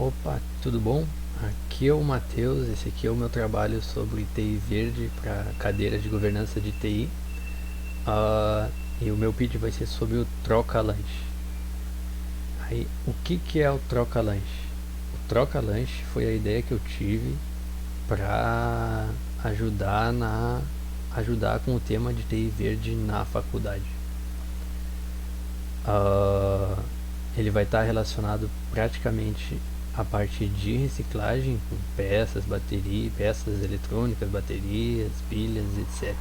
Opa, tudo bom? Aqui é o Matheus, esse aqui é o meu trabalho sobre TI verde para cadeira de governança de TI. Ah, e o meu pitch vai ser sobre o troca-lanche. Aí, o que é o troca-lanche? O troca-lanche foi a ideia que eu tive para ajudar com o tema de TI verde na faculdade. Ah, ele vai estar relacionado praticamente a partir de reciclagem com peças, bateria, peças eletrônicas, baterias, pilhas, etc.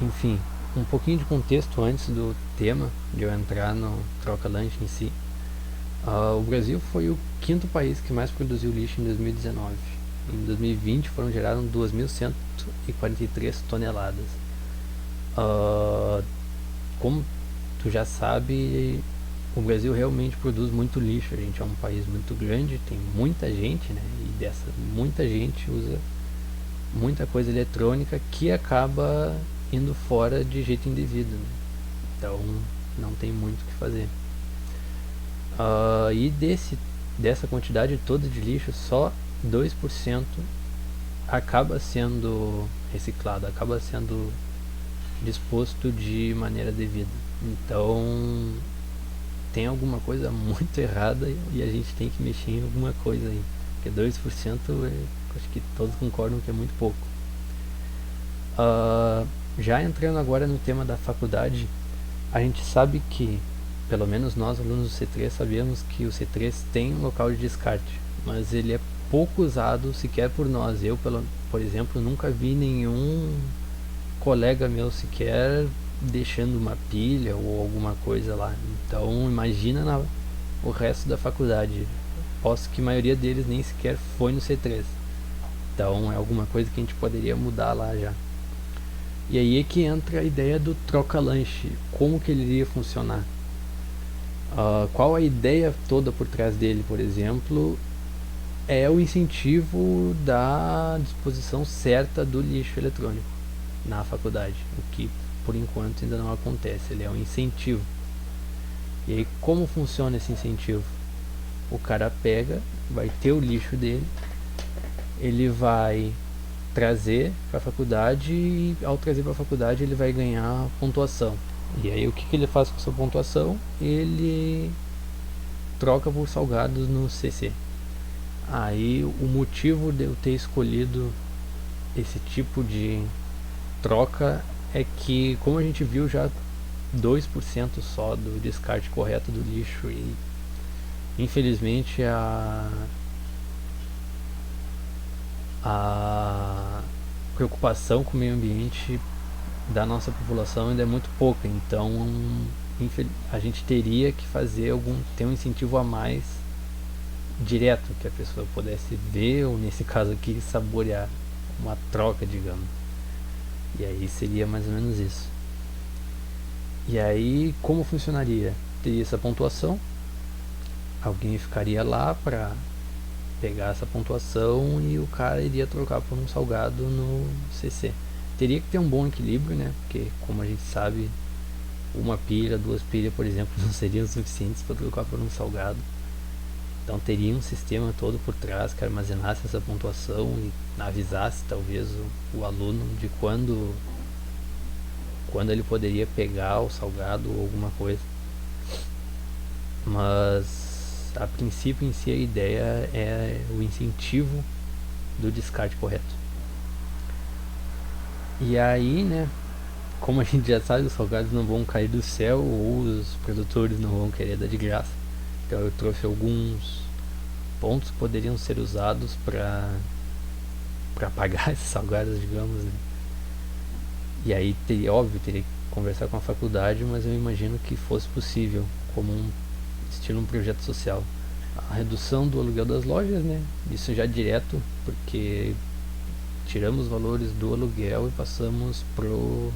Enfim, um pouquinho de contexto antes do tema, de eu entrar no troca-lanche em si. O Brasil foi o quinto país que mais produziu lixo em 2019. Em 2020 foram geradas 2.143 toneladas. Ah, como tu já sabe, o Brasil realmente produz muito lixo. A gente é um país muito grande, tem muita gente, né? E dessa muita gente usa muita coisa eletrônica que acaba indo fora de jeito indevido, né? Então não tem muito o que fazer. Dessa quantidade toda de lixo, só 2% acaba sendo reciclado, acaba sendo disposto de maneira devida. Então tem alguma coisa muito errada e a gente tem que mexer em alguma coisa aí. Porque 2% acho que todos concordam que é muito pouco. Ah, já entrando agora no tema da faculdade, a gente sabe que, pelo menos nós alunos do C3 sabemos que o C3 tem um local de descarte, mas ele é pouco usado sequer por nós. Por exemplo, nunca vi nenhum colega meu sequer deixando uma pilha ou alguma coisa lá. Então imagina o resto da faculdade. Posso que a maioria deles nem sequer foi no C3. Então é alguma coisa que a gente poderia mudar lá já. E aí é que entra a ideia do troca-lanche. Como que ele iria funcionar? Qual a ideia toda por trás dele, por exemplo, é o incentivo da disposição certa do lixo eletrônico na faculdade, o que por enquanto ainda não acontece. Ele é um incentivo. E aí como funciona esse incentivo? O cara pega, vai ter o lixo dele, ele vai trazer para a faculdade e ao trazer para a faculdade ele vai ganhar pontuação. E aí o que ele faz com essa pontuação? Ele troca por salgados no CC. Aí o motivo de eu ter escolhido esse tipo de troca é que, como a gente viu, já 2% só do descarte correto do lixo, e infelizmente a preocupação com o meio ambiente da nossa população ainda é muito pouca. Então a gente teria que ter um incentivo a mais direto, que a pessoa pudesse ver, ou nesse caso aqui, saborear uma troca, digamos. E aí seria mais ou menos isso. E aí como funcionaria? Teria essa pontuação, alguém ficaria lá para pegar essa pontuação e o cara iria trocar por um salgado no CC. Teria que ter um bom equilíbrio, né? Porque, como a gente sabe, uma pilha, duas pilhas, por exemplo, não seriam suficientes para trocar por um salgado. Então teria um sistema todo por trás que armazenasse essa pontuação e avisasse talvez o aluno de quando ele poderia pegar o salgado ou alguma coisa. Mas a princípio em si a ideia é o incentivo do descarte correto. E aí, né, como a gente já sabe, os salgados não vão cair do céu ou os produtores não vão querer dar de graça. Então eu trouxe alguns pontos que poderiam ser usados para pagar esses salgados, digamos, né? E aí, teria que conversar com a faculdade, mas eu imagino que fosse possível, como estilo um projeto social. A redução do aluguel das lojas, né? Isso já direto, porque tiramos os valores do aluguel e passamos pros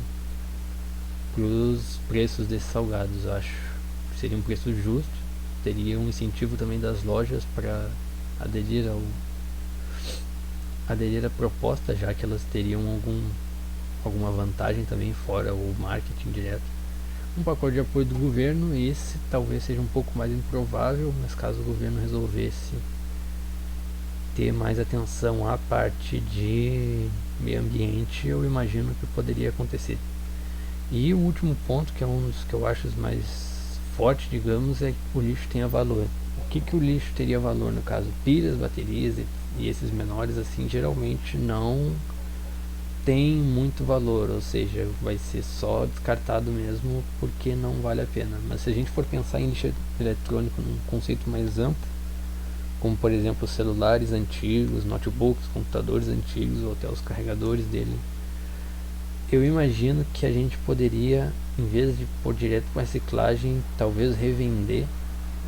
preços desses salgados. Acho que seria um preço justo, teria um incentivo também das lojas para aderir à proposta, já que elas teriam alguma vantagem também, fora o marketing direto. um pacote de apoio do governo. Esse talvez seja um pouco mais improvável, mas caso o governo resolvesse ter mais atenção à parte de meio ambiente, eu imagino que poderia acontecer. E o último ponto, que é um dos que eu acho mais forte, digamos, é que o lixo tenha valor. O que o lixo teria valor no caso? Pilhas, baterias e esses menores assim geralmente não tem muito valor, ou seja, vai ser só descartado mesmo porque não vale a pena. Mas se a gente for pensar em lixo eletrônico num conceito mais amplo, como por exemplo celulares antigos, notebooks, computadores antigos ou até os carregadores dele, eu imagino que a gente poderia, em vez de pôr direto para reciclagem, talvez revender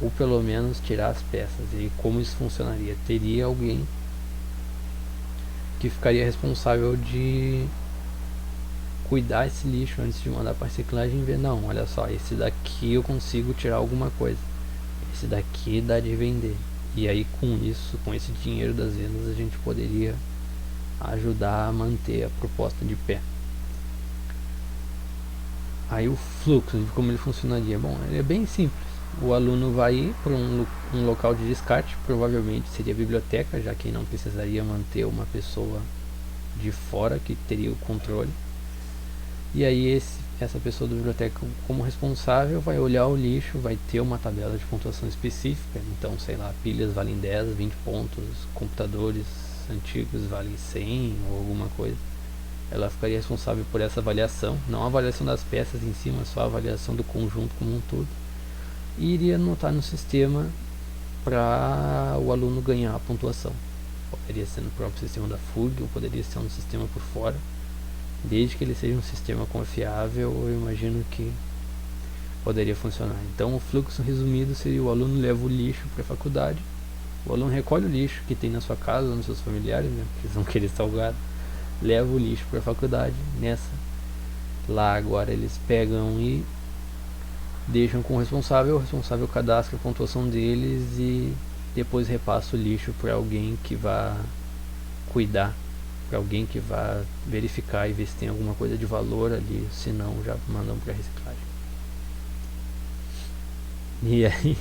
ou pelo menos tirar as peças. E como isso funcionaria? Teria alguém que ficaria responsável de cuidar esse lixo antes de mandar para reciclagem e ver, não, olha só, esse daqui eu consigo tirar alguma coisa, esse daqui dá de vender. E aí com isso, com esse dinheiro das vendas, a gente poderia ajudar a manter a proposta de pé. Aí o fluxo, de como ele funcionaria? Bom, ele é bem simples. O aluno vai ir para um local de descarte, provavelmente seria a biblioteca, já que não precisaria manter uma pessoa de fora que teria o controle. E aí essa pessoa da biblioteca como responsável vai olhar o lixo, vai ter uma tabela de pontuação específica, então sei lá, pilhas valem 10, 20 pontos, computadores antigos valem 100 ou alguma coisa. Ela ficaria responsável por essa avaliação, não a avaliação das peças em si, mas só a avaliação do conjunto como um todo, e iria anotar no sistema para o aluno ganhar a pontuação. Poderia ser no próprio sistema da FURG ou poderia ser um sistema por fora. Desde que ele seja um sistema confiável, eu imagino que poderia funcionar. Então o fluxo resumido seria: o aluno leva o lixo para a faculdade, o aluno recolhe o lixo que tem na sua casa ou nos seus familiares, né, porque eles vão querer salgado, leva o lixo para a faculdade. Lá agora eles pegam e deixam com o responsável cadastra a pontuação deles e depois repassa o lixo para alguém que vá cuidar, para alguém que vá verificar e ver se tem alguma coisa de valor ali, se não já mandam para reciclagem. E aí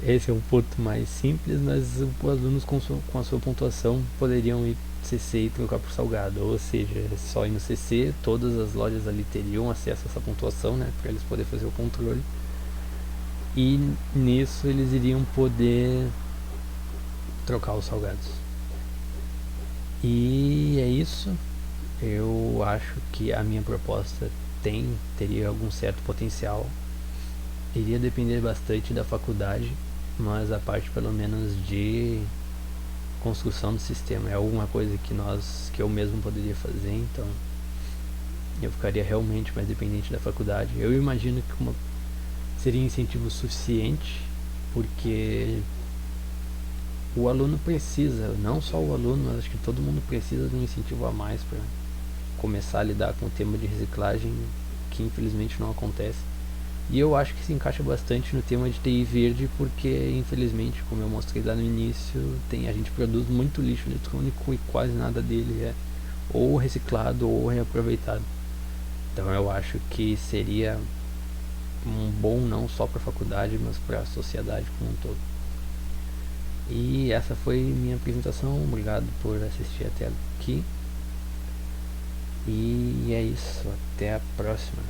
esse é um ponto mais simples, mas os alunos com a sua pontuação poderiam ir CC e trocar por salgado, ou seja, só ir no CC, todas as lojas ali teriam acesso a essa pontuação, né, para eles poderem fazer o controle, e nisso eles iriam poder trocar os salgados. E é isso. Eu acho que a minha proposta teria algum certo potencial. Iria depender bastante da faculdade, mas a parte pelo menos de construção do sistema é alguma coisa que eu mesmo poderia fazer, então eu ficaria realmente mais dependente da faculdade. Eu imagino que seria incentivo suficiente, porque o aluno precisa, não só o aluno, mas acho que todo mundo precisa de um incentivo a mais para começar a lidar com o tema de reciclagem, que infelizmente não acontece. E eu acho que se encaixa bastante no tema de TI verde, porque infelizmente, como eu mostrei lá no início, a gente produz muito lixo eletrônico e quase nada dele é ou reciclado ou reaproveitado. Então eu acho que seria um bom não só para a faculdade, mas para a sociedade como um todo. E essa foi minha apresentação. Obrigado por assistir até aqui. E é isso. Até a próxima.